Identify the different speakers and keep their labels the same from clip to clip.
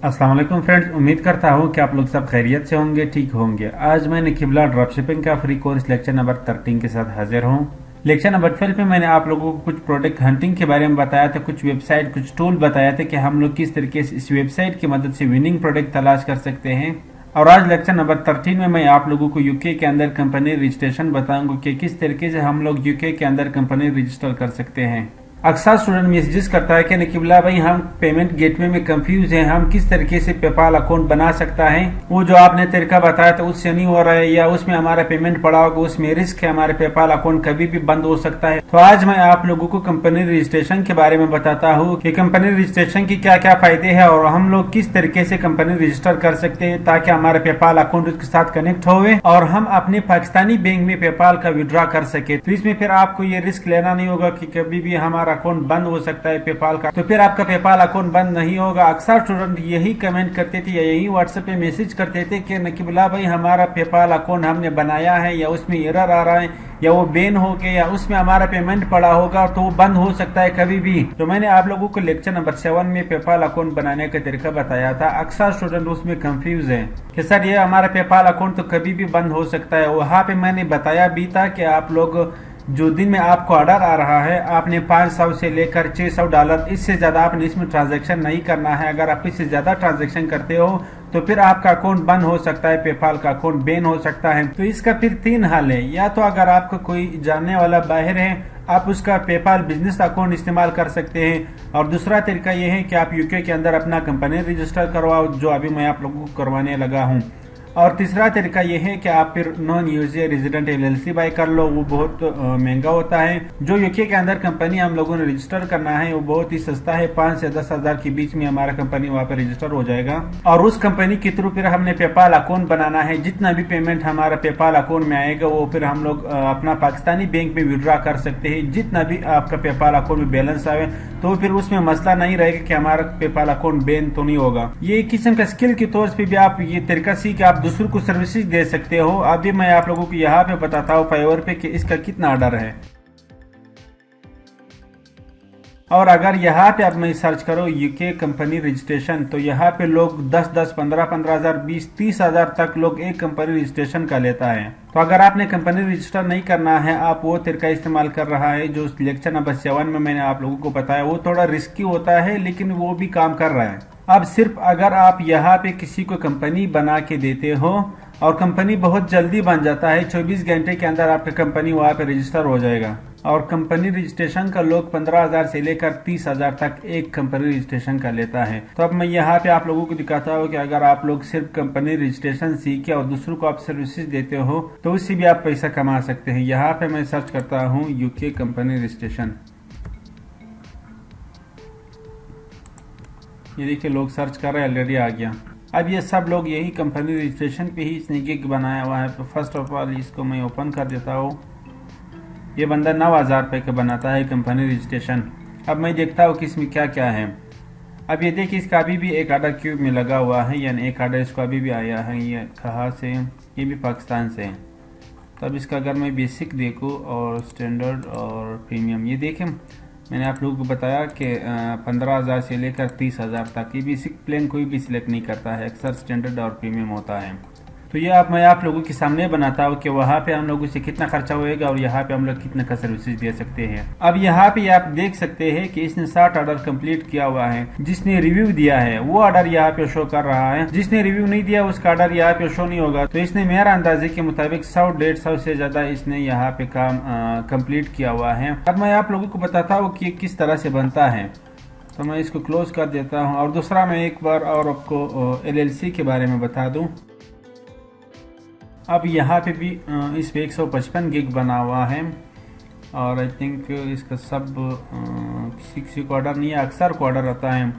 Speaker 1: अस्सलाम वालेकुम फ्रेंड्स, उम्मीद करता हूँ कि आप लोग सब खैरियत से होंगे, ठीक होंगे। आज मैंने किबला ड्रॉपशिपिंग का फ्री कोर्स लेक्चर नंबर 13 के साथ हाजिर हूँ। लेक्चर नंबर 12 में मैंने आप लोगों को कुछ प्रोडक्ट हंटिंग के बारे में बताया था, कुछ वेबसाइट, कुछ टूल बताया था कि हम लोग किस तरीके से इस वेबसाइट की मदद से विनिंग प्रोडक्ट तलाश कर सकते हैं। और आज लेक्चर नंबर 13 में मैं आप लोगों को यूके के अंदर कंपनी रजिस्ट्रेशन बताऊंगा कि किस तरीके से हम लोग यूके के अंदर कंपनी रजिस्टर कर सकते हैं। अक्सर स्टूडेंट मैसेजेस करता है कि निकिबला भाई हम पेमेंट गेटवे में कंफ्यूज हैं, हम किस तरीके से पेपाल अकाउंट बना सकता है। वो जो आपने तरीका बताया था उससे नहीं हो रहा है, या उसमें हमारा पेमेंट पड़ा होगा, उसमें रिस्क है, हमारे पेपाल अकाउंट कभी भी बंद हो सकता है। तो आज मैं आप लोगों को कंपनी रजिस्ट्रेशन के बारे में बताता हूँ कि कंपनी रजिस्ट्रेशन की क्या क्या फायदे हैं और हम लोग किस तरीके से कंपनी रजिस्टर कर सकते हैं ताकि हमारे पेपाल अकाउंट उसके साथ कनेक्ट होवे और हम अपने पाकिस्तानी बैंक में पेपाल का विड्रॉ कर सके। तो इसमें फिर आपको ये रिस्क लेना नहीं होगा कि कभी भी हमारा अकाउंट बंद हो सकता है पेपाल का, तो फिर आपका पेपाल अकाउंट बंद नहीं होगा। अक्सर स्टूडेंट यही कमेंट करते थे या यही व्हाट्सएप पे मैसेज करते थे कि नकीबुल्लाह भाई हमारा पेपाल अकाउंट हमने बनाया है या उसमें एरर आ रहा है या वो बैन हो गया या उसमें हमारा पेमेंट पड़ा होगा तो वो बंद हो सकता है कभी भी। तो मैंने आप लोगों को लेक्चर नंबर 7 में पेपाल अकाउंट बनाने का तरीका बताया था। अक्सर स्टूडेंट उसमें कंफ्यूज है कि सर ये हमारा पेपाल अकाउंट तो कभी भी बंद हो सकता है। वहाँ पे मैंने बताया भी था कि आप लोग जो दिन में आपको ऑर्डर आ रहा है आपने 500 से लेकर $600, इससे ज्यादा आपने इसमें ट्रांजैक्शन नहीं करना है। अगर आप इससे ज्यादा ट्रांजैक्शन करते हो तो फिर आपका अकाउंट बंद हो सकता है, पेपाल का अकाउंट बैन हो सकता है। तो इसका फिर 3 हल है, या तो अगर आपका कोई जानने वाला बाहर है आप उसका पेपाल बिजनेस अकाउंट इस्तेमाल कर सकते हैं, और दूसरा तरीका यह है कि आप यूके के अंदर अपना कंपनी रजिस्टर करवाओ, जो अभी मैं आप लोगों को करवाने लगा हूँ। और तीसरा तरीका यह है कि आप फिर non user resident LLC buy कर लो, वो बहुत महंगा होता है। जो यूके के अंदर कंपनी हम लोगों ने रजिस्टर करना है वो बहुत ही सस्ता है, 5 से 10 हज़ार के बीच में हमारा कंपनी वहाँ पर रजिस्टर हो जाएगा। और उस कंपनी के थ्रू फिर हमने पेपाल अकाउंट बनाना है। जितना भी पेमेंट हमारा पेपाल अकाउंट में आएगा वो फिर हम लोग अपना पाकिस्तानी बैंक में विड्रॉ कर सकते हैं। जितना भी आपका पेपाल अकाउंट में बैलेंस आए तो फिर उसमें मसला नहीं रहेगा कि हमारा पेपाल अकाउंट बैन तो नहीं होगा। ये एक किस्म का स्किल के तौर पर भी आप ये तरीका सीख आप दूसरों को सर्विसेज दे सकते हो। अभी मैं आप लोगों को यहाँ पे बताता हूँ फाइवर पे कि इसका कितना ऑर्डर है। और अगर यहाँ पे आप मैं सर्च करो यूके कंपनी रजिस्ट्रेशन तो यहाँ पे लोग 10-10, 15-15 हज़ार, 20-30 हज़ार तक लोग एक कंपनी रजिस्ट्रेशन का लेता है। तो अगर आपने कंपनी रजिस्टर नहीं करना है, आप वो तरीका इस्तेमाल कर रहा है जो लेक्चर नंबर 7 में मैंने आप लोगों को बताया, वो थोड़ा रिस्की होता है लेकिन वो भी काम कर रहा है। अब सिर्फ अगर आप यहाँ पे किसी को कंपनी बना के देते हो और कंपनी बहुत जल्दी बन जाता है, 24 घंटे के अंदर आपका कंपनी वहाँ पे रजिस्टर हो जाएगा। और कंपनी रजिस्ट्रेशन का लोग 15,000 से लेकर 30,000 तक एक कंपनी रजिस्ट्रेशन का लेता है। तो अब मैं यहाँ पे आप लोगों को दिखाता हूँ कि अगर आप लोग सिर्फ कंपनी रजिस्ट्रेशन सीखे और दूसरों को आप सर्विसेज देते हो तो उससे भी आप पैसा कमा सकते हैं। यहाँ पे मैं सर्च करता हूँ यूके कंपनी रजिस्ट्रेशन। ये देखिए लोग सर्च कर रहे हैं, ऑलरेडी आ गया। अब ये सब लोग यही कंपनी रजिस्ट्रेशन पे ही इसने गिग बनाया हुआ है। तो फर्स्ट ऑफ ऑल इसको मैं ओपन कर देता हूँ। ये बंदा 9,000 रुपये का बनाता है कंपनी रजिस्ट्रेशन। अब मैं देखता हूँ कि इसमें क्या क्या है। अब ये देखिए इसका अभी भी एक ऑर्डर क्यूब में लगा हुआ है, यानी एक ऑर्डर इसको अभी भी आया है। ये कहाँ से? ये भी पाकिस्तान से है। तो अब इसका अगर मैं बेसिक देखूँ और स्टैंडर्ड और प्रीमियम, ये देखें मैंने आप लोगों को बताया कि 15,000 से लेकर 30,000 तक। ये बेसिक प्लान कोई भी सिलेक्ट नहीं करता है, अक्सर स्टैंडर्ड और प्रीमियम होता है। तो ये मैं आप लोगों के सामने बनाता हूँ कि वहाँ पे हम लोगों से कितना खर्चा होएगा और यहाँ पे हम लोग कितने का सर्विसेज दे सकते हैं। अब यहाँ पे आप देख सकते हैं कि इसने 60 ऑर्डर कंप्लीट किया हुआ है। जिसने रिव्यू दिया है वो ऑर्डर यहाँ पे शो कर रहा है, जिसने रिव्यू नहीं दिया उसका ऑर्डर यहाँ पे शो नहीं होगा। तो इसने मेरा अंदाजे के मुताबिक 100-150 से ज्यादा इसने यहाँ पे काम कम्प्लीट किया हुआ है। अब मैं आप लोगों को बताता हूँ कि किस तरह से बनता है। तो मैं इसको क्लोज कर देता हूँ। और दूसरा मैं एक बार और आपको LLC के बारे में बता दूँ। अब यहाँ पे भी इस पे 155 गिग बना हुआ है और आई थिंक इसका सब किसी को ऑर्डर नहीं है, अक्सर को ऑर्डर आता है।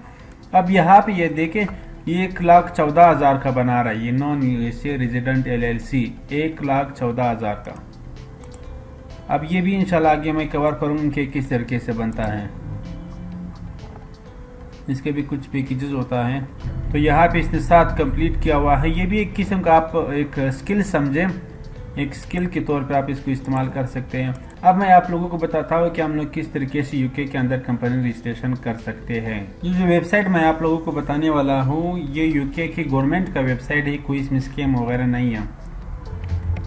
Speaker 1: अब यहाँ पे ये देखें ये 1,14,000 का बना रहा है, ये नॉन USA रेजिडेंट LLC 1,14,000 का। अब ये भी इंशाल्लाह आगे मैं कवर करूँगा कि किस तरीके से बनता है। इसके भी कुछ पैकेजेस होता है। तो यहाँ पे इसने 7 कंप्लीट किया हुआ है। ये भी एक किस्म का आप एक स्किल समझें, एक स्किल के तौर पे आप इसको इस्तेमाल कर सकते हैं। अब मैं आप लोगों को बताता हूँ कि हम लोग किस तरीके से यूके के अंदर कंपनी रजिस्ट्रेशन कर सकते हैं। ये जो वेबसाइट मैं आप लोगों को बताने वाला हूँ ये यूके की गवर्नमेंट का वेबसाइट है, कोई इसमें स्कैम वगैरह नहीं है।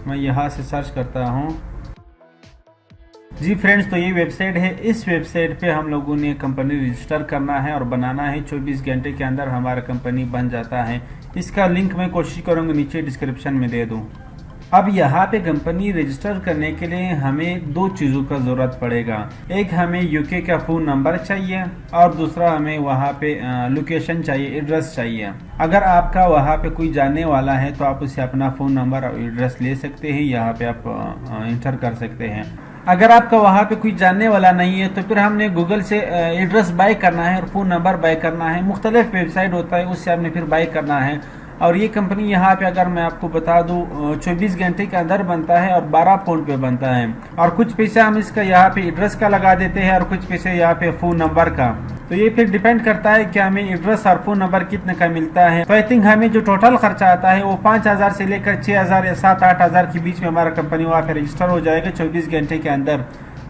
Speaker 1: मैं यहाँ से सर्च करता हूँ। जी फ्रेंड्स, तो ये वेबसाइट है। इस वेबसाइट पे हम लोगों ने कंपनी रजिस्टर करना है और बनाना है। 24 घंटे के अंदर हमारा कंपनी बन जाता है। इसका लिंक मैं कोशिश करूँगा नीचे डिस्क्रिप्शन में दे दूँ। अब यहाँ पे कंपनी रजिस्टर करने के लिए हमें दो चीज़ों का ज़रूरत पड़ेगा। एक हमें यूके का फ़ोन नंबर चाहिए और दूसरा हमें वहाँ पे लोकेशन चाहिए, एड्रेस चाहिए। अगर आपका वहाँ पे कोई जानने वाला है तो आप उससे अपना फ़ोन नंबर और एड्रेस ले सकते हैं, यहाँ पे आप इंटर कर सकते हैं। अगर आपका वहाँ पे कोई जानने वाला नहीं है तो फिर हमने गूगल से एड्रेस बाय करना है और फ़ोन नंबर बाय करना है। मुख्तलिफ वेबसाइट होता है, उससे आपने फिर बाय करना है। और ये कंपनी यहाँ पे अगर मैं आपको बता दूँ 24 घंटे के अंदर बनता है और 12 पाउंड पे बनता है। और कुछ पैसे हम इसका यहाँ पे एड्रेस का लगा देते हैं और कुछ पैसे यहाँ पे फ़ोन नंबर का। तो ये फिर डिपेंड करता है कि हमें एड्रेस और फ़ोन नंबर कितने का मिलता है। तो आई थिंक हमें जो टोटल खर्चा आता है वो 5,000 से लेकर 6,000 या 7-8,000 के बीच में हमारा कंपनी वहाँ पे रजिस्टर हो जाएगा 24 घंटे के अंदर।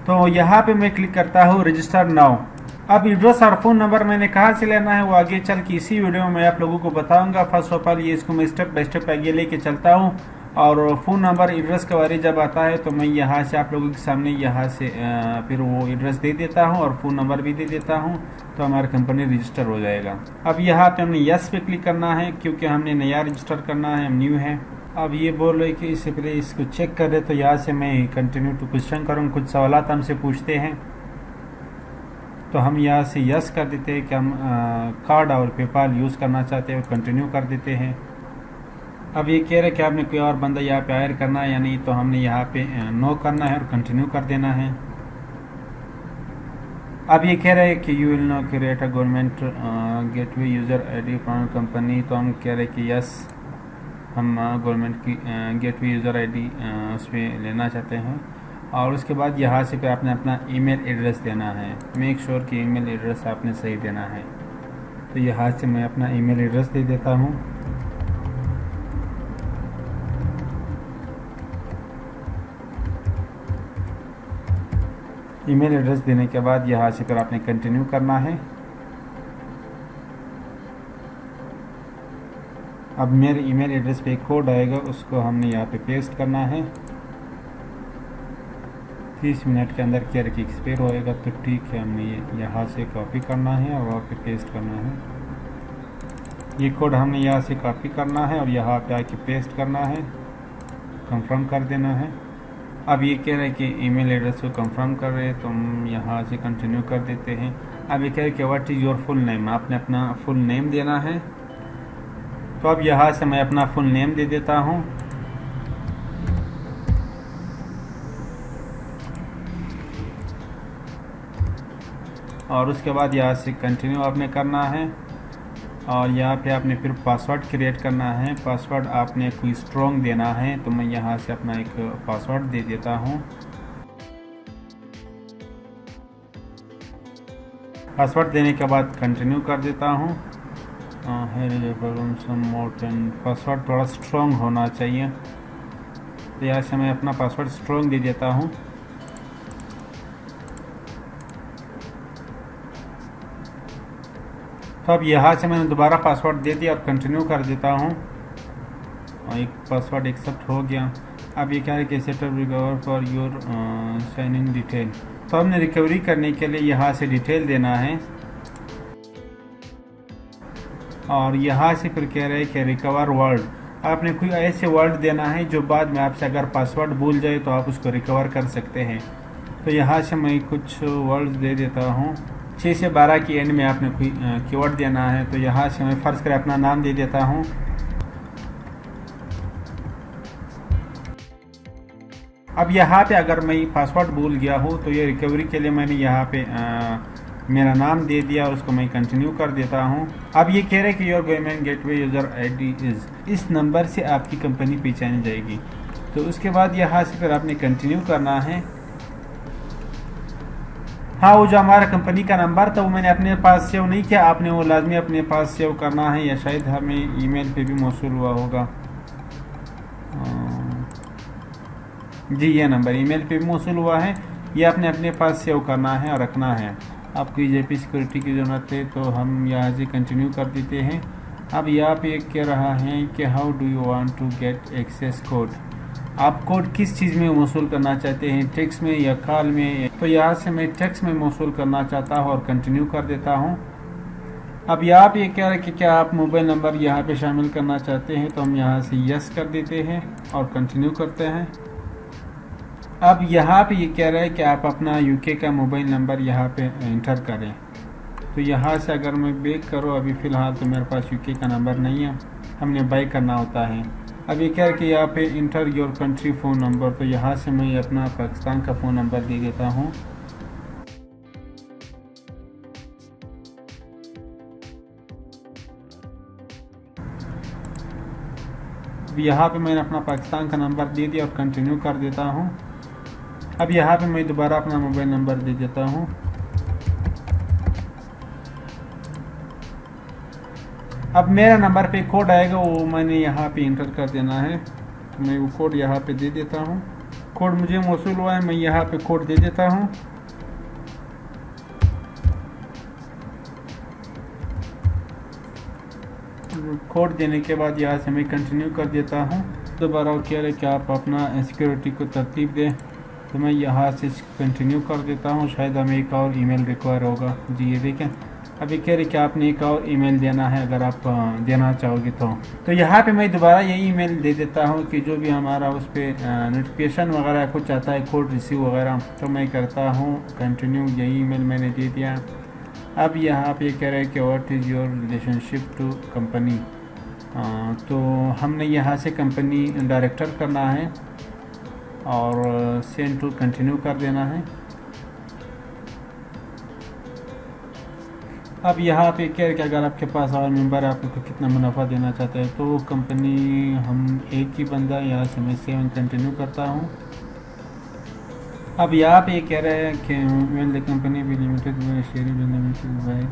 Speaker 1: तो यहाँ पे मैं क्लिक करता हूँ रजिस्टर नाउ। अब एड्रेस और फ़ोन नंबर मैंने कहाँ से लेना है वो आगे चल के इसी वीडियो में मैं आप लोगों को बताऊंगा। फर्स्ट ऑफ ऑल ये इसको मैं स्टेप बाय स्टेप आगे लेके चलता हूँ। और फ़ोन नंबर एड्रेस के बारे जब आता है तो मैं यहाँ से आप लोगों के सामने यहाँ से फिर वो एड्रेस दे देता हूँ और फ़ोन नंबर भी दे देता हूँ, तो हमारा कंपनी रजिस्टर हो जाएगा। अब यहाँ पे हमने यस पे क्लिक करना है क्योंकि हमने नया रजिस्टर करना है, हम न्यू है। अब ये बोल रहे कि इससे पहले इसको चेक कर रहे, तो यहाँ से मैं कंटिन्यू टू क्वेश्चन करूँ। कुछ सवालात हमसे पूछते हैं तो हम यहाँ से यस कर देते हैं कि हम कार्ड और पेपाल यूज़ करना चाहते हैं और कंटिन्यू कर देते हैं। अब ये कह रहे कि आपने कोई और बंदा यहाँ पे हायर करना है या नहीं, तो हमने यहाँ पे नो करना है और कंटिन्यू कर देना है। अब ये कह रहे हैं कि you will know create a government gateway user ID from company, तो हम कह रहे हैं कि यस, हम गवर्नमेंट की गेटवे यूज़र आईडी उसमें लेना चाहते हैं। और उसके बाद यहाँ से फिर आपने अपना ईमेल एड्रेस देना है। मेक श्योर कि ईमेल एड्रेस आपने सही देना है। तो यहाँ से मैं अपना ईमेल एड्रेस दे देता हूँ। ईमेल एड्रेस देने के बाद यहाँ से फिर आपने कंटिन्यू करना है। अब मेरे ईमेल एड्रेस पे एक कोड आएगा, उसको हमने यहाँ पे पेस्ट करना है। 30 मिनट के अंदर क्या रखिए एक्सपायर होएगा, तो ठीक है, हमने ये यहाँ से कॉपी करना है और वहाँ पे पेस्ट करना है। ये कोड हमने यहाँ से कॉपी करना है और यहाँ पे आके पेस्ट करना है, कंफर्म कर देना है। अब ये कह रहे हैं कि ईमेल एड्रेस को कंफर्म कर रहे हैं, तो हम यहाँ से कंटिन्यू कर देते हैं। अब ये कह रहे हैं कि what is your full name, आपने अपना फुल नेम देना है। तो अब यहाँ से मैं अपना फुल नेम दे देता हूँ। और उसके बाद यहाँ से कंटिन्यू आपने करना है और यहाँ पे आपने फिर पासवर्ड क्रिएट करना है। पासवर्ड आपने कोई स्ट्रॉन्ग देना है, तो मैं यहाँ से अपना एक पासवर्ड दे देता हूँ। पासवर्ड देने के बाद कंटिन्यू कर देता हूँ। पासवर्ड थोड़ा स्ट्रॉन्ग होना चाहिए, तो यहाँ से मैं अपना पासवर्ड स्ट्रॉन्ग दे देता हूँ। तो अब यहाँ से मैंने दोबारा पासवर्ड दे दिया और कंटिन्यू कर देता हूँ और एक पासवर्ड एक्सेप्ट हो गया। अब ये क्या है कि setup recover for your sign in detail, तो हमने रिकवरी करने के लिए यहाँ से डिटेल देना है और यहाँ से फिर कह रहे हैं कि रिकवर वर्ड, आपने कोई ऐसे वर्ड देना है जो बाद में आपसे अगर पासवर्ड भूल जाए तो आप उसको रिकवर कर सकते हैं। तो यहाँ से मैं कुछ वर्ड्स दे देता हूँ। 6 से 12 की एंड में आपने कोई कीवर्ड देना है, तो यहाँ से मैं फ़र्ज़ कर अपना नाम दे देता हूँ। अब यहाँ पे अगर मैं पासवर्ड भूल गया हूँ तो ये रिकवरी के लिए मैंने यहाँ पे मेरा नाम दे दिया और उसको मैं कंटिन्यू कर देता हूँ। अब ये कह रहे हैं कि your government gateway user ID is, इस नंबर से आपकी कंपनी पहचानी जाएगी। तो उसके बाद यहाँ से फिर आपने कंटिन्यू करना है। हाँ, वो जो हमारा कंपनी का नंबर था वो मैंने अपने पास सेव नहीं किया, आपने वो लाजमी अपने पास सेव करना है, या शायद हमें ईमेल पे भी मौसूल हुआ होगा। जी, ये नंबर ईमेल पे भी मौसूल हुआ है, ये आपने अपने पास सेव करना है और रखना है। आपको EJP सिक्योरिटी की ज़रूरत है तो हम यहाँ से कंटिन्यू कर देते हैं। अब यहाँ पे कह रहा है कि how do you want to get access code. आप कोड किस चीज़ में मौसूल करना चाहते हैं, टेक्स्ट में या कॉल में? तो यहाँ से मैं टेक्स्ट में मौसूल करना चाहता हूँ और कंटिन्यू कर देता हूँ। अब यहाँ पे कह रहा है कि क्या आप मोबाइल नंबर यहाँ पे शामिल करना चाहते हैं, तो हम यहाँ से यस कर देते हैं और कंटिन्यू करते हैं। अब यहाँ पे ये कह रहा है कि आप अपना UK का मोबाइल नंबर यहाँ पे इंटर करें। तो यहाँ से अगर मैं बैक करूँ, अभी फ़िलहाल तो मेरे पास UK का नंबर नहीं है, हमने बाय करना होता है। अब ये कह रहा है कि यहाँ पे inter your country phone number, तो यहाँ से मैं अपना पाकिस्तान का फ़ोन नंबर दे देता हूँ। अब यहाँ पे मैंने अपना पाकिस्तान का नंबर दे दिया और कंटिन्यू कर देता हूँ। अब यहाँ पे मैं दोबारा अपना मोबाइल नंबर दे देता हूँ। अब मेरा नंबर पे कोड आएगा, वो मैंने यहाँ पे इंटर कर देना है। तो मैं वो कोड यहाँ पे दे देता हूँ। कोड मुझे मौसूल हुआ है, मैं यहाँ पे कोड दे देता हूँ। कोड देने के बाद यहाँ से मैं कंटिन्यू कर देता हूँ। दोबारा वो कह रहे कि आप अपना सिक्योरिटी को तरतीब दें, तो मैं यहाँ से कंटिन्यू कर देता हूँ। शायद हमें एक और ईमेल रिक्वायर होगा। जी ये देखें, अभी कह रहे कि आपने एक और ईमेल देना है अगर आप देना चाहोगे तो यहाँ पे मैं दोबारा यही ईमेल दे देता हूँ कि जो भी हमारा उस पर नोटिफिकेशन वगैरह कुछ आता है, कोड रिसीव वगैरह, तो मैं करता हूँ कंटिन्यू। यही ईमेल मैंने दे दिया। अब यहाँ पे कह रहा है कि what is your relationship to company, तो हमने यहाँ से कंपनी डायरेक्टर करना है और सेंड टू कंटिन्यू कर देना है। अब यहाँ पे क्या है कि अगर आपके पास और मेंबर आपको कितना मुनाफा देना चाहता है, तो कंपनी हम एक ही बंदा, यहाँ से मैं 7 कंटिन्यू करता हूँ। अब यहाँ पे कह रहा है कि वेल द कंपनी भी लिमिटेड बाय शेयर बाय,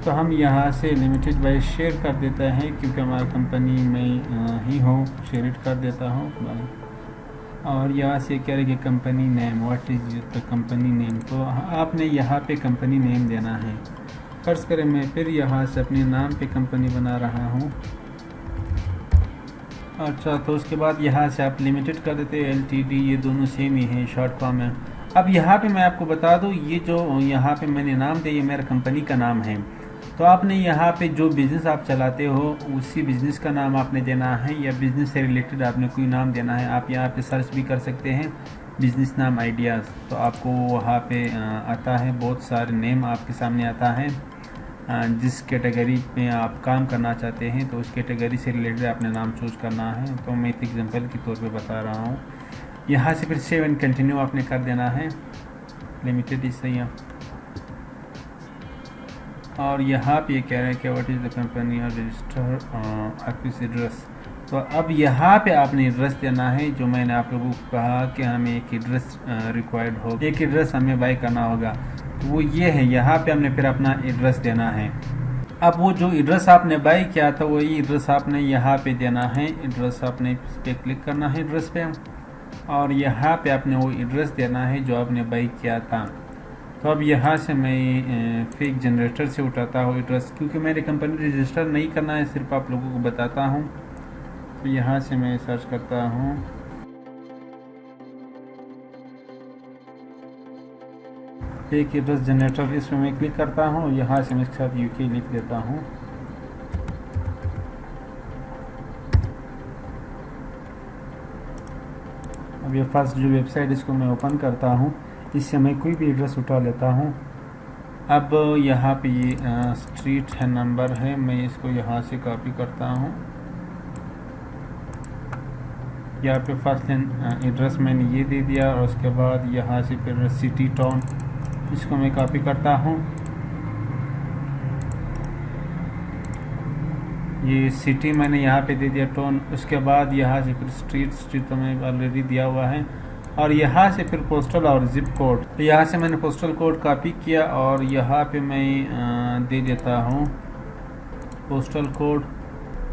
Speaker 1: तो हम यहाँ से लिमिटेड बाय शेयर कर देते हैं क्योंकि हमारा कंपनी में ही हो, शेयर कर देता हूँ। और यहाँ से कह रहे कि company name, what is the company name, तो आपने यहाँ पे कंपनी नेम देना है। फर्ज करें मैं फिर यहाँ से अपने नाम पे कंपनी बना रहा हूँ। अच्छा, तो उसके बाद यहाँ से आप लिमिटेड कर देते हैं, LTD, ये दोनों सेम ही हैं, शॉर्ट फॉर्म है। अब यहाँ पे मैं आपको बता दूँ, ये जो यहाँ पे मैंने नाम दिया, ये मेरा कंपनी का नाम है। तो आपने यहाँ पे जो बिज़नेस आप चलाते हो उसी बिज़नेस का नाम आपने देना है, या बिज़नेस से रिलेटेड आपने कोई नाम देना है। आप यहाँ पे सर्च भी कर सकते हैं बिज़नेस नाम आइडियाज़, तो आपको वहाँ पे आता है, बहुत सारे नेम आपके सामने आता है। जिस कैटेगरी में आप काम करना चाहते हैं तो उस कैटेगरी से रिलेटेड आपने नाम चूज़ करना है। तो मैं एक एग्जांपल के तौर पे बता रहा हूँ। यहाँ से फिर सेव एंड कंटिन्यू आपने कर देना है, लिमिटेड इससे ही। और यहाँ पे कह रहा है कि व्हाट इज़ द कंपनी और रजिस्टर ऑफिस एड्रेस, तो अब यहाँ पे आपने एड्रेस देना है। जो मैंने आप लोगों को कहा कि हमें एक एड्रेस रिक्वायर्ड हो, एक एड्रेस हमें बाय करना होगा, तो वो ये है। यहाँ पे हमने फिर अपना एड्रेस देना है। अब वो जो एड्रेस आपने बाय किया था वही एड्रेस आपने यहाँ पे देना है। एड्रेस आपने इस पर क्लिक करना है एड्रेस पे, और यहाँ पे आपने वो एड्रेस देना है जो आपने बाय किया था। तो अब यहाँ से मैं फेक जनरेटर से उठाता हूँ एड्रेस, क्योंकि मेरी कंपनी रजिस्टर नहीं करना है, सिर्फ आप लोगों को बताता हूँ। तो यहाँ से मैं सर्च करता हूँ फेक एड्रेस जनरेटर, इसमें मैं क्लिक करता हूँ। यहाँ से मैं इसके साथ UK लिख देता हूँ। अब ये फर्स्ट जो वेबसाइट इसको मैं ओपन करता हूँ, इससे मैं कोई भी एड्रेस उठा लेता हूँ। अब यहाँ पे ये स्ट्रीट है, नंबर है, मैं इसको यहाँ से कॉपी करता हूँ। यहाँ पे फर्स्ट एड्रेस मैंने ये दे दिया, और उसके बाद यहाँ से फिर सिटी टाउन, इसको मैं कॉपी करता हूँ। ये सिटी मैंने यहाँ पे दे दिया, टाउन, उसके बाद यहाँ से फिर स्ट्रीट तो मैंने ऑलरेडी दिया हुआ है, और यहाँ से फिर पोस्टल और जिप कोड। तो यहाँ से मैंने पोस्टल कोड कॉपी किया और यहाँ पे मैं दे देता हूँ पोस्टल कोड,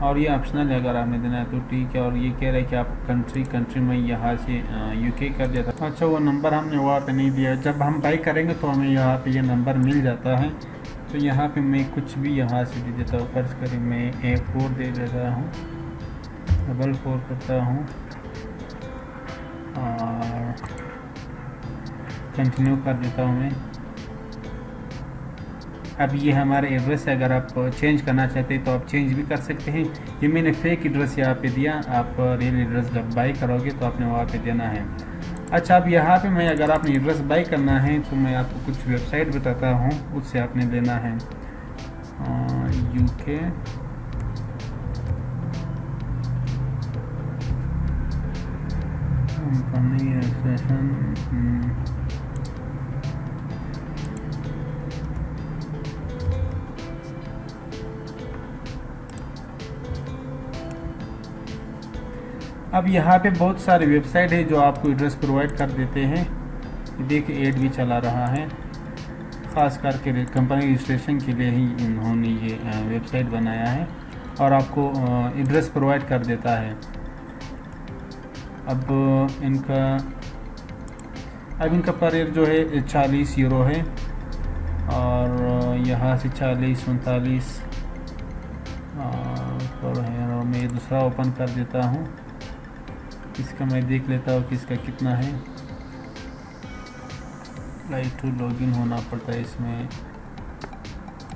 Speaker 1: और ये ऑप्शनल है, अगर आपने देना है तो ठीक है। और ये कह रहा है कि आप कंट्री में यहाँ से यूके कर देता। अच्छा, वो नंबर हमने वहाँ पे नहीं दिया, जब हम बाई करेंगे तो हमें यहाँ पे ये नंबर मिल जाता है। तो यहाँ पे मैं कुछ भी यहाँ से दे देता हूँ। फर्ज करें मैं A4 दे देता हूँ, 4 करता हूँ और कंटिन्यू कर देता हूँ मैं। अब ये हमारा एड्रेस है, अगर आप चेंज करना चाहते हैं तो आप चेंज भी कर सकते हैं। ये मैंने फेक एड्रेस यहाँ पे दिया, आप रियल एड्रेस जब बाई करोगे तो आपने वहाँ पे देना है। अच्छा, अब यहाँ पे मैं अगर आपने एड्रेस बाई करना है तो मैं आपको कुछ वेबसाइट बताता हूँ, उससे आपने लेना है। UK कंपनी रजिस्ट्रेशन, अब यहाँ पे बहुत सारे वेबसाइट है जो आपको एड्रेस प्रोवाइड कर देते हैं। देखिए ऐड भी चला रहा है, ख़ास करके कंपनी रजिस्ट्रेशन के लिए ही इन्होंने ये वेबसाइट बनाया है और आपको एड्रेस प्रोवाइड कर देता है। अब इनका पर ईयर जो है 40 यूरो है और यहाँ से 40 39 पर है। और मैं दूसरा ओपन कर देता हूँ, इसका मैं देख लेता हूँ कि इसका कितना है। लाइट टू लॉगिन होना पड़ता है इसमें।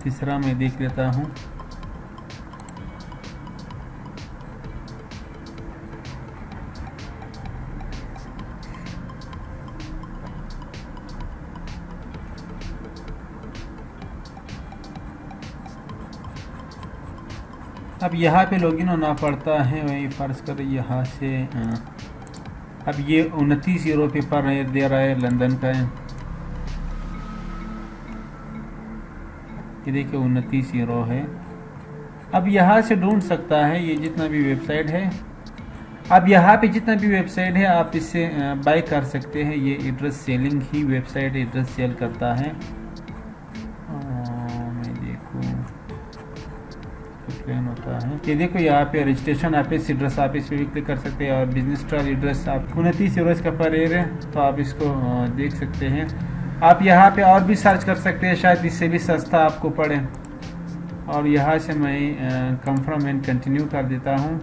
Speaker 1: तीसरा मैं देख लेता हूँ। अब यहाँ पे लॉगिन होना पड़ता है, वही फर्ज कर यहाँ से। अब ये 29 यूरो पे पर दे रहा है, लंदन का है। ये देखिए 29 यूरो है। अब यहाँ से ढूंढ सकता है ये जितना भी वेबसाइट है। अब यहाँ पे जितना भी वेबसाइट है आप इससे बाय कर सकते हैं। ये एड्रेस सेलिंग ही वेबसाइट एड्रेस सेल करता है। मैं देखूँ प्लान होता है, ये देखो यहाँ पे रजिस्ट्रेशन ऑफिस एड्रेस, आप इस पर भी क्लिक कर सकते हैं। और बिजनेस ट्रायल एड्रेस आप 29 यूरो का पर ईयर है, तो आप इसको देख सकते हैं। आप यहाँ पे और भी सर्च कर सकते हैं, शायद इससे भी सस्ता आपको पड़े। और यहाँ से मैं कंफर्म एंड कंटिन्यू कर देता हूँ।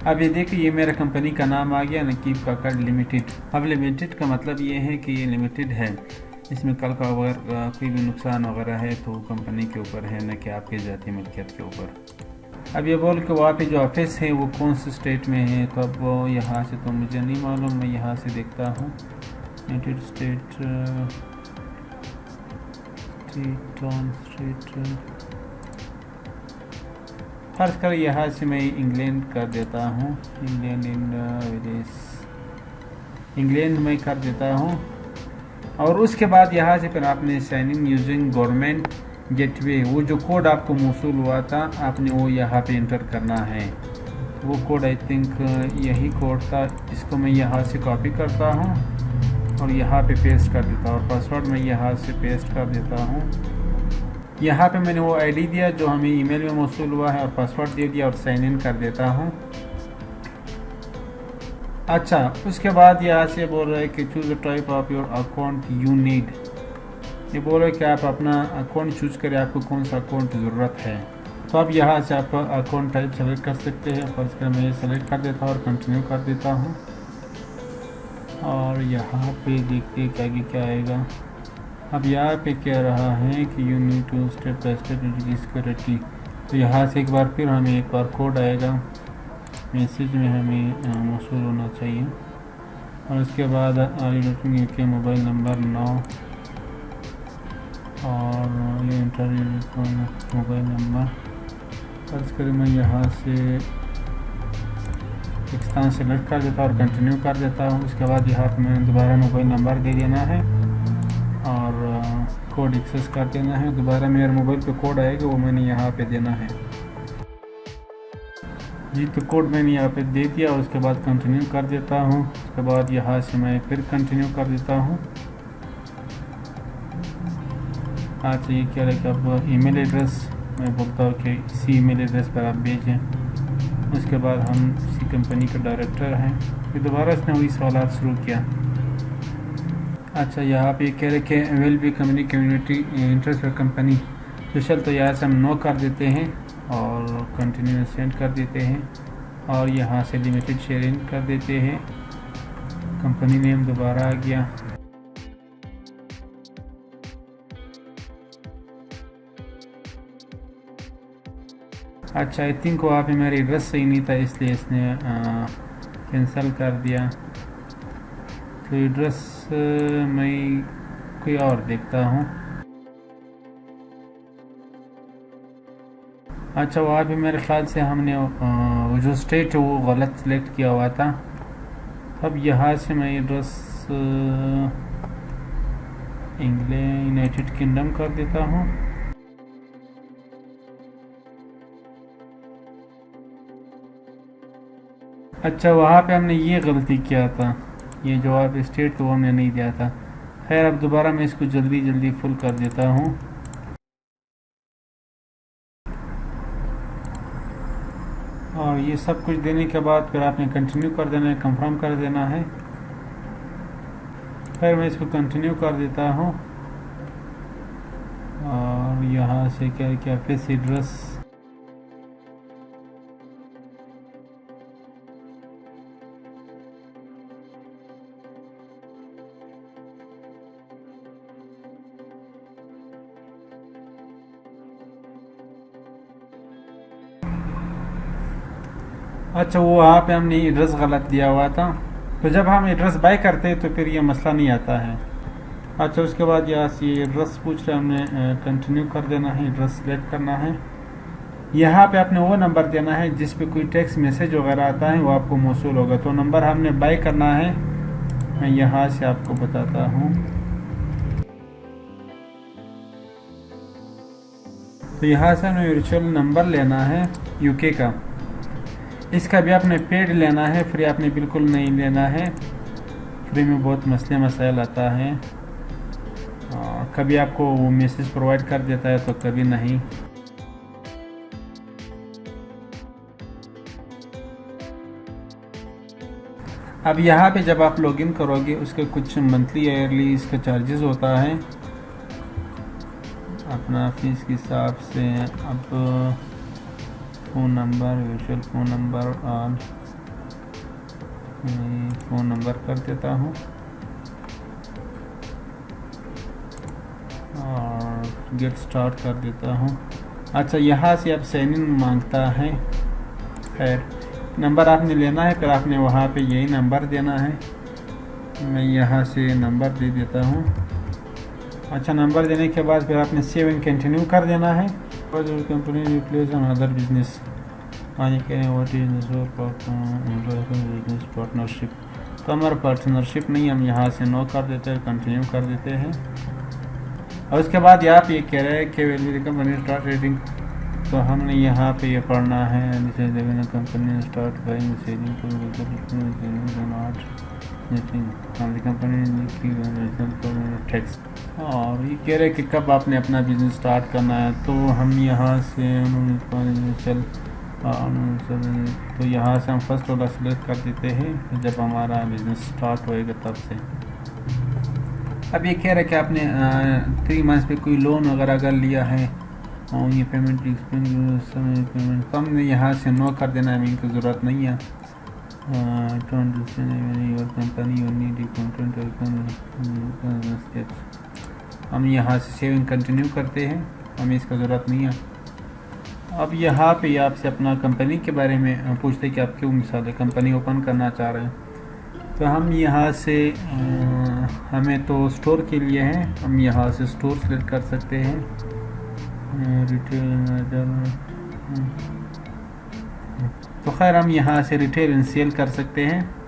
Speaker 1: अब ये देखिए ये मेरा कंपनी का नाम आ गया, नकीब काकड़ लिमिटेड। अब लिमिटेड का मतलब ये है कि ये लिमिटेड है, इसमें कल का अगर कोई भी नुकसान वगैरह है तो कंपनी के ऊपर है, न कि आपके ज़ाती मिल्कियत के ऊपर। अब ये बोल के वहाँ पे जो ऑफिस है वो कौन से स्टेट में है, तो अब वो यहाँ से तो मुझे नहीं मालूम, मैं यहाँ से देखता हूँ। यूनाइटेड स्टेट फर्ज कर यहाँ से मैं इंग्लैंड कर देता हूँ। इंग्लैंड में कर देता हूँ। और उसके बाद यहाँ से फिर आपने sign in using government gateway, वो जो कोड आपको मौसूल हुआ था आपने वो यहाँ पे इंटर करना है। वो कोड आई थिंक यही कोड था, इसको मैं यहाँ से कॉपी करता हूँ और यहाँ पे पेस्ट कर देता हूँ। और पासवर्ड मैं यहाँ से पेस्ट कर देता हूँ। यहाँ पे मैंने वो आईडी दिया जो हमें ईमेल में मौसूल हुआ है और पासवर्ड दे दिया और साइन इन कर देता हूँ। अच्छा, उसके बाद यहाँ से बोल रहा है कि choose the type of your account you need. ये बोल रहा है कि आप अपना अकाउंट चूज करें, आपको कौन सा अकाउंट की ज़रूरत है। तो आप यहाँ से आप अकाउंट टाइप सेलेक्ट कर सकते हैं। फर्स्ट कर मैं सेलेक्ट कर देता हूँ और कंटिन्यू कर देता हूँ। और यहाँ पे देखते हैं आगे क्या आएगा। अब यहाँ पे कह रहा है कि you need to step by step security. तो यहाँ से एक बार फिर हमें एक बार कोड आएगा, मैसेज में हमें मौसूल होना चाहिए। और उसके बाद यू के मोबाइल नंबर 9 और ये इंटरव्यू मोबाइल नंबर फर्ज करें मैं यहाँ से पाकिस्तान सेलेक्ट कर देता और कंटिन्यू कर देता हूँ। उसके बाद यहाँ पर मैंने दोबारा मोबाइल नंबर दे देना है और कोड एक्सेस कर देना है। दोबारा मेरे मोबाइल पे कोड आएगा वो मैंने यहाँ पे देना है जी। तो कोड मैंने यहाँ पे दे दिया और उसके बाद कंटिन्यू कर देता हूँ। उसके बाद यहाँ से मैं फिर कंटिन्यू कर देता हूँ। अच्छा ये क्या है कि अब ईमेल एड्रेस मैं बोलता हूँ कि इसी ईमेल एड्रेस पर आप भेजें। उसके बाद हम इसी कंपनी के डायरेक्टर हैं। फिर दोबारा इसने वही सवाल शुरू किया। अच्छा यहाँ पे कह रहे कि विल बी कम्युनिटी इंटरेस्ट और कंपनी सोशल, तो यहाँ से हम नो कर देते हैं और कंटिन्यू सेंड कर देते हैं और यहाँ से लिमिटेड शेयरिंग कर देते हैं। कंपनी नेम दोबारा आ गया। अच्छा आई थिंक वहाँ पे मेरा एड्रेस सही नहीं था, इसलिए इसने कैंसिल कर दिया। तो एड्रेस मैं कोई और देखता हूँ। अच्छा वहाँ पे मेरे ख्याल से हमने वो जो स्टेट है वो गलत सेलेक्ट किया हुआ था। अब यहाँ से मैं एड्रेस इंग्लैंड यूनाइटेड किंगडम कर देता हूँ। अच्छा वहाँ पे हमने ये गलती किया था, ये जो वहाँ पे स्टेट तो वो हमने नहीं दिया था। खैर अब दोबारा मैं इसको जल्दी जल्दी फुल कर देता हूँ। और ये सब कुछ देने के बाद फिर आपने कंटिन्यू कर देना है, कंफर्म कर देना है। फिर मैं इसको कंटिन्यू कर देता हूँ और यहाँ से क्या क्या ऑफिस एड्रेस अच्छा वो वहाँ पे हमने एड्रेस गलत दिया हुआ था, तो जब हम एड्रेस बाय करते हैं तो फिर ये मसला नहीं आता है। अच्छा उसके बाद यहाँ से ये एड्रेस पूछ रहे हमने कंटिन्यू कर देना है, एड्रेस सेलेक्ट करना है। यहाँ पे आपने वो नंबर देना है जिस पे कोई टेक्स्ट मैसेज वगैरह आता है वो आपको मौसूल होगा। तो नंबर हमने बाय करना है, मैं यहाँ से आपको बताता हूँ। तो यहाँ से हमें वर्चुअल नंबर लेना है यूके का। इसका भी आपने पेड लेना है, फ्री आपने बिल्कुल नहीं लेना है। फ्री में बहुत मसले मसाइल आता है, कभी आपको वो मैसेज प्रोवाइड कर देता है तो कभी नहीं। अब यहाँ पे जब आप लॉगिन करोगे उसके कुछ मंथली ईयरली इसका चार्जेस होता है अपना फीस के हिसाब से। अब phone number virtual phone number और फ़ोन नंबर कर देता हूँ और गेट स्टार्ट कर देता हूँ। अच्छा यहाँ से अब साइन इन मांगता है। खैर नंबर आपने लेना है, फिर आपने वहाँ पे यही नंबर देना है। मैं यहाँ से नंबर दे देता हूँ। अच्छा नंबर देने के बाद फिर आपने सेव एंड कंटिन्यू कर देना है। कंपनी रिप्लेस अदर बिजनेस आने के व्हाट इज बिजनेस पार्टनरशिप, तो हमारा पार्टनरशिप नहीं, हम यहाँ से नो कर देते हैं, कंटिन्यू कर देते हैं। और उसके बाद यहाँ पे ये कह रहे हैं कि वेल कंपनी स्टार्ट रेटिंग, तो हमने यहाँ पे ये पढ़ना है company start buying selling company text. और ये कह रहे हैं कि कब आपने अपना बिजनेस स्टार्ट करना है, तो हम यहाँ से चल तो यहाँ से हम फर्स्ट वाला सेलेक्ट कर देते हैं जब हमारा बिजनेस स्टार्ट होएगा तब से। अब ये कह रहा है कि आपने 3 मंथ्स पे कोई लोन वगैरह अगर लिया है और ये पेमेंट पेमेंट तो हमने यहाँ से नो कर देना है, इनकी ज़रूरत नहीं है। हम यहाँ से सेविंग कंटिन्यू करते हैं, हमें इसका ज़रूरत नहीं है। अब यहाँ पे आपसे अपना कंपनी के बारे में पूछते हैं कि आप क्यों मिसाल कंपनी ओपन करना चाह रहे हैं। तो हम यहाँ से हमें तो स्टोर के लिए है, हम यहाँ से स्टोर सेलेक्ट कर सकते हैं। रिटेल तो खैर हम यहाँ से रिटेल एंड सेल कर सकते हैं।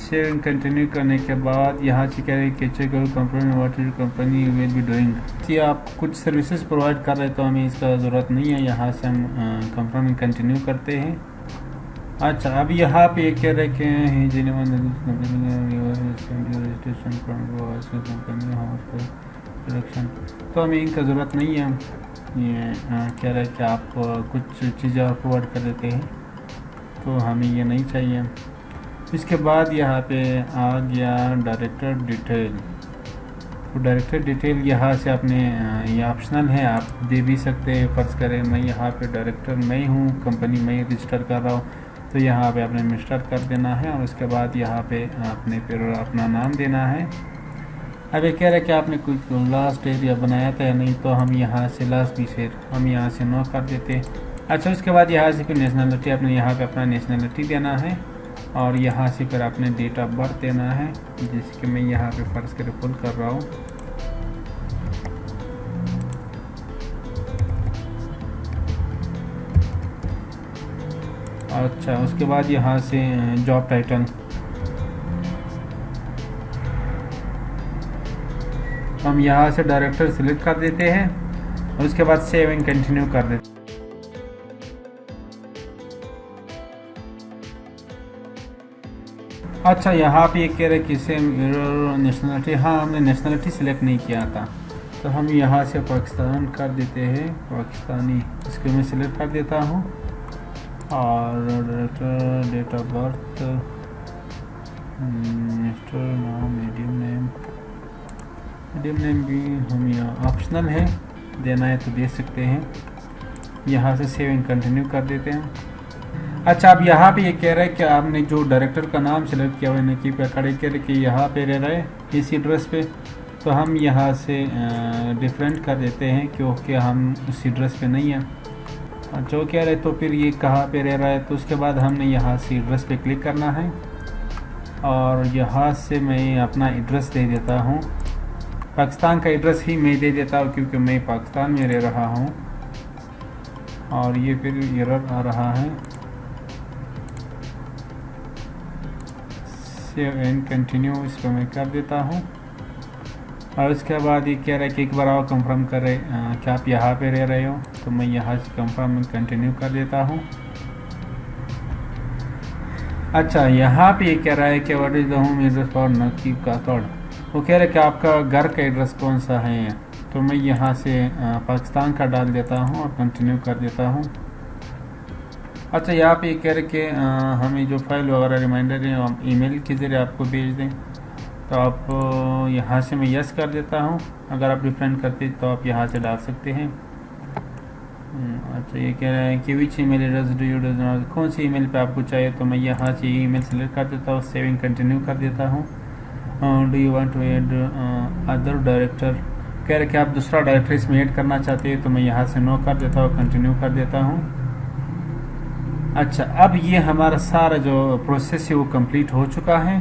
Speaker 1: सेविंग कंटिन्यू करने के बाद यहाँ से कह रहे हैं कि check company what is company will be doing. कि आप कुछ सर्विसेज प्रोवाइड कर रहे हैं तो हमें इसका ज़रूरत नहीं है, यहाँ से हम कंफर्म कंटिन्यू करते हैं अच्छा, अब यहाँ पे ये कह रहे कि रजिस्ट्रेशन, तो हमें इनका ज़रूरत नहीं है। ये कह रहे हैं कि आप कुछ चीज़ें और प्रोवाइड कर देते हैं, तो हमें ये नहीं चाहिए। इसके बाद यहाँ पे आ गया डायरेक्टर डिटेल। तो डायरेक्टर डिटेल यहाँ से आपने ये ऑप्शनल है, आप दे भी सकते हैं। फ़र्ज़ करें मैं यहाँ पे डायरेक्टर मैं ही हूँ, कंपनी मैं ही रजिस्टर कर रहा हूँ, तो यहाँ पे आपने रजिस्टर कर देना है और उसके बाद यहाँ पे आपने फिर अपना नाम देना है। अब ये कह रहा है कि आपने कुछ लास्ट एरिया बनाया था या नहीं, तो हम यहाँ से लास्ट भी फिर हम यहाँ से नो कर देते। अच्छा, उसके बाद यहाँ से फिर नेशनलिटी आपने यहाँ पे अपना नेशनलिटी देना है और यहाँ से फिर आपने डेट ऑफ बर्थ देना है, जिसके मैं यहाँ पे फ़र्ज़ कर फुल कर रहा हूँ। अच्छा, उसके बाद यहाँ से जॉब टाइटल हम यहाँ से डायरेक्टर सिलेक्ट कर देते हैं और उसके बाद सेव एंड कंटिन्यू कर देते हैं। अच्छा, यहाँ पे ये कह रहे कि सेम नेशनलिटी, हाँ हमने नेशनलिटी सिलेक्ट नहीं किया था, तो हम यहाँ से पाकिस्तान कर देते हैं, पाकिस्तानी, इसको मैं सिलेक्ट कर देता हूँ। और director date of birth, mister नाम, मीडियम नेम भी हम यहाँ ऑप्शनल है, देना है तो दे सकते हैं। यहाँ से सेव एंड कंटिन्यू कर देते हैं। अच्छा, अब यहाँ पे ये कह रहा है कि आपने जो डायरेक्टर का नाम सेलेक्ट किया हुआ है नकीब अखाड़े के, कि यहाँ पे रह रहा है इसी एड्रेस पे, तो हम यहाँ से डिफरेंट कर देते हैं क्योंकि हम उसी एड्रेस पे नहीं हैं। जो कह रहे तो फिर ये कहाँ पे रह रहा है, तो उसके बाद हमने यहाँ से एड्रेस पे क्लिक करना है और यहाँ से मैं अपना एड्रेस दे देता हूँ। पाकिस्तान का एड्रेस ही मैं दे देता हूँ क्योंकि मैं पाकिस्तान में रह रहा हूँ। और ये फिर एरर आ रहा है, सेव एंड कंटिन्यू, इस पर मैं कर देता हूँ। और उसके बाद ये कह रहा है कि एक बार आओ कंफर्म करें कि आप यहाँ पे रह रहे हो, तो मैं यहाँ से कंफर्म एंड कंटिन्यू कर देता हूँ। अच्छा, यहाँ पे ये कह रहा है कि what is the home address for Naqeeb Kakar, वो कह रहा है कि आपका घर का एड्रेस कौन सा है, तो मैं यहाँ से पाकिस्तान का डाल देता हूँ और कंटिन्यू कर देता हूँ। अच्छा, यहाँ पे कह रहे कि हमें जो फाइल वगैरह रिमाइंडर है हम ईमेल के ज़रिए आपको भेज दें, तो आप यहाँ से मैं यस कर देता हूँ। अगर आप डिफरेंट करते तो आप यहाँ से डाल सकते हैं। अच्छा, ये कह रहा है कि which email address do you does, कौन सी ईमेल पे आपको चाहिए, तो मैं यहाँ से ईमेल सेलेक्ट कर देता हूँ, सेविंग कंटिन्यू कर देता हूँ। Do you want to add other director, कह रहे कि आप दूसरा डायरेक्टर इसमें ऐड करना चाहते हैं, तो मैं यहाँ से नो कर देता हूँ, कंटिन्यू कर देता हूँ। अच्छा, अब ये हमारा सारा जो प्रोसेस है वो कंप्लीट हो चुका है।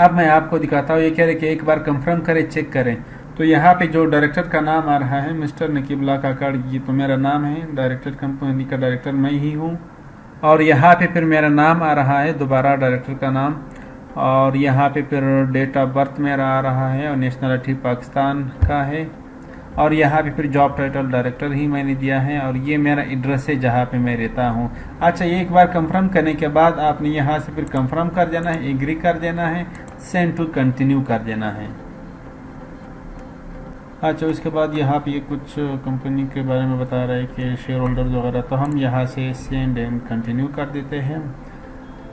Speaker 1: अब मैं आपको दिखाता हूँ। ये कह रहे कि एक बार कंफर्म करें, चेक करें, तो यहाँ पे जो डायरेक्टर का नाम आ रहा है मिस्टर नकीबुल्लाह काकड़, ये तो मेरा नाम है, डायरेक्टर कंपनी का डायरेक्टर मैं ही हूँ। और यहाँ पे फिर मेरा नाम आ रहा है, दोबारा डायरेक्टर का नाम, और यहाँ पे फिर डेट ऑफ बर्थ मेरा आ रहा है और नेशनलिटी पाकिस्तान का है। और यहाँ पे फिर जॉब टाइटल डायरेक्टर ही मैंने दिया है और ये मेरा एड्रेस है जहाँ पे मैं रहता हूँ। अच्छा, ये एक बार कंफर्म करने के बाद आपने यहाँ से फिर कंफर्म कर देना है, एग्री कर देना है, सेंड टू कंटिन्यू कर देना है। अच्छा, उसके बाद यहाँ पे ये कुछ कंपनी के बारे में बता रहा है कि शेयर होल्डर्स वगैरह, तो हम यहाँ से सेंड एंड कंटिन्यू कर देते हैं।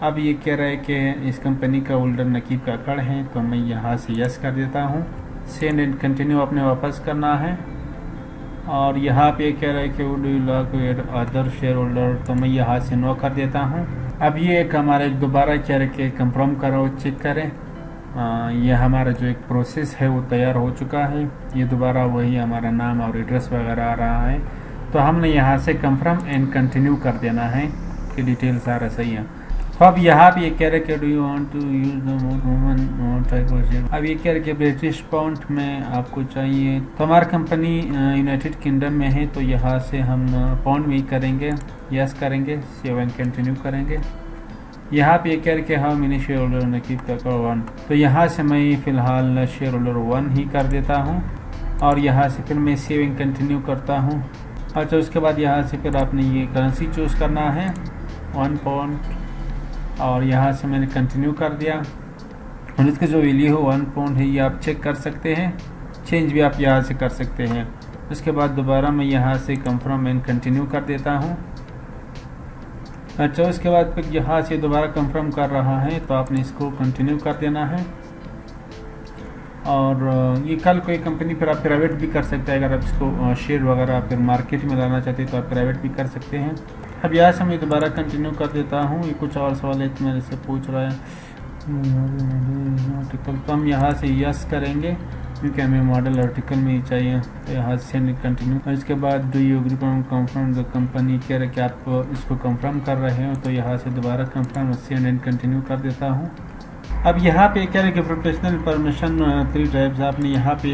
Speaker 1: अब ये कह रहा है कि इस कंपनी का होल्डर नकीब काकड़ है, तो मैं यहाँ से यस कर देता हूँ। सेंड एंड कंटिन्यू अपने वापस करना है। और यहाँ पे कह रहा है कि would you like to add other share holder, तो मैं यहाँ से नो कर देता हूँ। अब ये एक हमारा एक दोबारा कह रहे कि कंफर्म करो, चेक करें। ये हमारा जो एक प्रोसेस है वो तैयार हो चुका है। ये दोबारा वही हमारा नाम और एड्रेस वगैरह आ रहा है, तो हमने यहाँ से कंफर्म एंड कंटिन्यू कर देना है कि डिटेल सारा सही है। तो अब यहाँ पे ये कह रहे कि do you want to use the woman type of share, अब ये कह रहे कि ब्रिटिश पाउंड में आपको चाहिए, तो हमारी कंपनी यूनाइटेड किंगडम में है, तो यहाँ से हम पाउंड में ही करेंगे, यस करेंगे, सेव एंड कंटिन्यू करेंगे। यहाँ पे ये कह रहे कि हाँ मैंने शेयर होल्डर नकीब काकड़ 1, तो यहाँ से मैं फ़िलहाल शेयर होल्डर 1 ही कर देता हूँ और यहाँ से फिर मैं सेव एंड कंटिन्यू करता हूँ। अच्छा, उसके बाद यहाँ से फिर आपने ये करेंसी चूज़ करना है, 1 पाउंड और यहाँ से मैंने कंटिन्यू कर दिया और इसका जो वैल्यू है 1 पाउंड है, ये आप चेक कर सकते हैं। चेंज भी आप यहाँ से कर सकते हैं। उसके बाद दोबारा मैं यहाँ से कंफर्म एंड कंटिन्यू कर देता हूँ। अच्छा, उसके बाद फिर यहाँ से दोबारा कंफर्म कर रहा है तो आपने इसको कंटिन्यू कर देना है। और ये कल कोई कंपनी फिर आप प्राइवेट भी कर सकते हैं। अगर आप इसको शेयर वगैरह फिर मार्केट में लाना चाहते हैं तो आप प्राइवेट भी कर सकते हैं। अब यहाँ से मैं दोबारा कंटिन्यू कर देता हूँ। ये कुछ और सवाल है मेरे से पूछ रहा है आर्टिकल, तो हम यहाँ से यस करेंगे क्योंकि हमें मॉडल आर्टिकल में ही चाहिए। तो यहाँ से कंटिन्यू और इसके बाद do you agree confirm the company कह रहे कि आप इसको कंफर्म कर रहे हो, तो यहाँ से दोबारा कंफर्म सेंड एंड कंटिन्यू कर देता हूँ। अब यहाँ पे क्या है कि प्रोफेशनल परमिशन 3 टाइप्स आपने यहाँ पे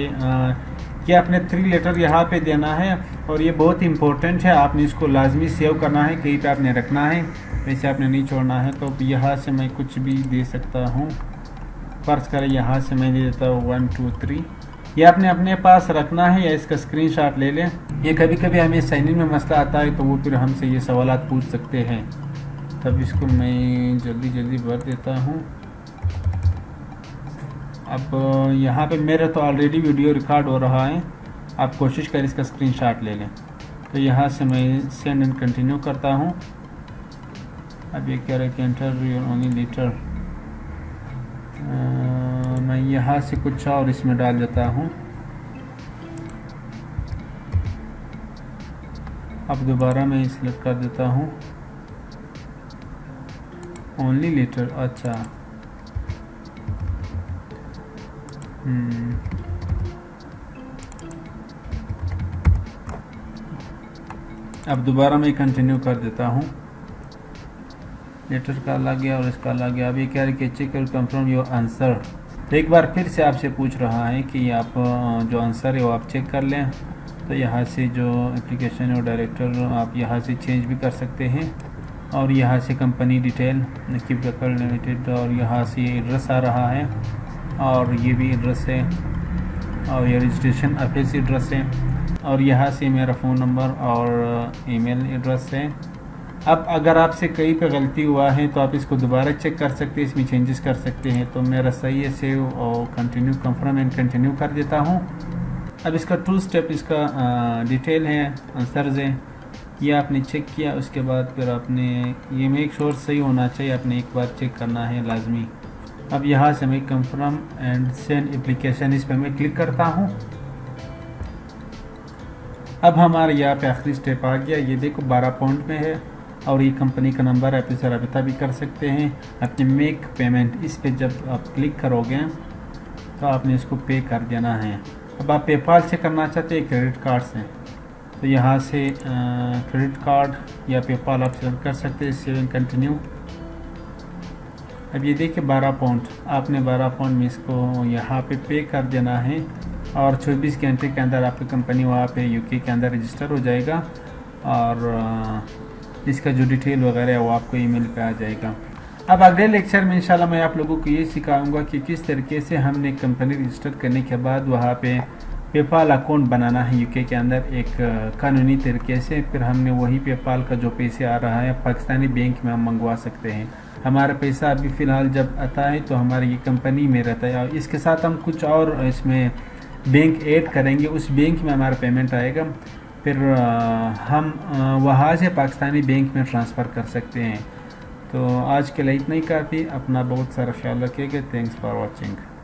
Speaker 1: ये आपने 3 लेटर यहाँ पे देना है और ये बहुत इंपॉर्टेंट है। आपने इसको लाजमी सेव करना है, कहीं पे आपने रखना है, वैसे आपने नहीं छोड़ना है। तो यहाँ से मैं कुछ भी दे सकता हूँ। फर्ज करें यहाँ से मैं दे देता हूँ 1 2 3। ये आपने अपने पास रखना है या इसका स्क्रीनशॉट ले लें। ये कभी कभी हमें साइन इन में मसला आता है तो वो फिर हमसे ये सवालात पूछ सकते हैं। तब इसको मैं जल्दी भर देता हूँ। अब यहाँ पे मेरा तो ऑलरेडी वीडियो रिकॉर्ड हो रहा है, आप कोशिश करें इसका स्क्रीनशॉट ले लें। तो यहाँ से मैं सेंड एंड कंटिन्यू करता हूँ। अब ये कह रहा है कि एंटर योर ओनली लेटर, मैं यहाँ से कुछ और इसमें डाल देता हूँ। अब दोबारा मैं सिलेक्ट कर देता हूँ ओनली लेटर। अच्छा, अब दोबारा मैं कंटिन्यू कर देता हूँ। लेटर का अलग गया और इसका अलग गया। अब ये कह रहे कि चेक और कंफर्म योर आंसर। तो एक बार फिर से आपसे पूछ रहा है कि आप जो आंसर है वो आप चेक कर लें। तो यहाँ से जो एप्लीकेशन है डायरेक्टर आप यहाँ से चेंज भी कर सकते हैं। और यहाँ से company detail keep record limited, और यहाँ से एड्रेस आ रहा है और ये भी एड्रेस है और ये रजिस्ट्रेशन ऑफिस एड्रेस है और यहाँ से मेरा फ़ोन नंबर और ईमेल एड्रेस है। अब अगर आपसे कहीं पे गलती हुआ है तो आप इसको दोबारा चेक कर सकते हैं, इसमें चेंजेस कर सकते हैं। तो मेरा सही है सेव और कंटिन्यू कंफर्म एंड कंटिन्यू कर देता हूँ। अब इसका 2 स्टेप इसका डिटेल है, आंसर्स है, ये आपने चेक किया। उसके बाद फिर आपने ये मेक श्योर सही होना चाहिए, आपने एक बार चेक करना है लाजमी। अब यहाँ से मैं कंफर्म एंड सेंड एप्लीकेशन इस पर मैं क्लिक करता हूँ। अब हमारे यहाँ पे आखिरी स्टेप आ गया। ये देखो 12 पाउंड में है और ये कंपनी का नंबर है, आप इससे रब्ता भी कर सकते हैं। अपने मेक पेमेंट इस पे जब आप क्लिक करोगे तो आपने इसको पे कर देना है। अब आप पेपाल से करना चाहते हैं क्रेडिट कार्ड से, तो यहाँ से क्रेडिट कार्ड या पेपाल आप सेलेक्ट कर सकते हैं। Saving continue. अब ये देखिए 12 पाउंड, आपने 12 पाउंड में इसको यहाँ पे कर देना है और 24 घंटे के अंदर आपकी कंपनी वहाँ पे यूके के अंदर रजिस्टर हो जाएगा और इसका जो डिटेल वगैरह है वो आपको ईमेल पे आ जाएगा। अब अगले लेक्चर में इंशाल्लाह मैं आप लोगों को ये सिखाऊंगा कि किस तरीके से हमने कंपनी रजिस्टर करने के बाद वहाँ पे पेपाल अकाउंट बनाना है यूके के अंदर एक कानूनी तरीके से। फिर हमने वही पेपाल का जो पैसे आ रहा है पाकिस्तानी बैंक में हम मंगवा सकते हैं। हमारा पैसा अभी फ़िलहाल जब आता है तो हमारी ये कंपनी में रहता है और इसके साथ हम कुछ और इसमें बैंक ऐड करेंगे, उस बैंक में हमारा पेमेंट आएगा। फिर हम वहाँ से पाकिस्तानी बैंक में ट्रांसफ़र कर सकते हैं। तो आज के लिए इतना ही काफ़ी। अपना बहुत सारा ख्याल रखिएगा। Thanks for watching.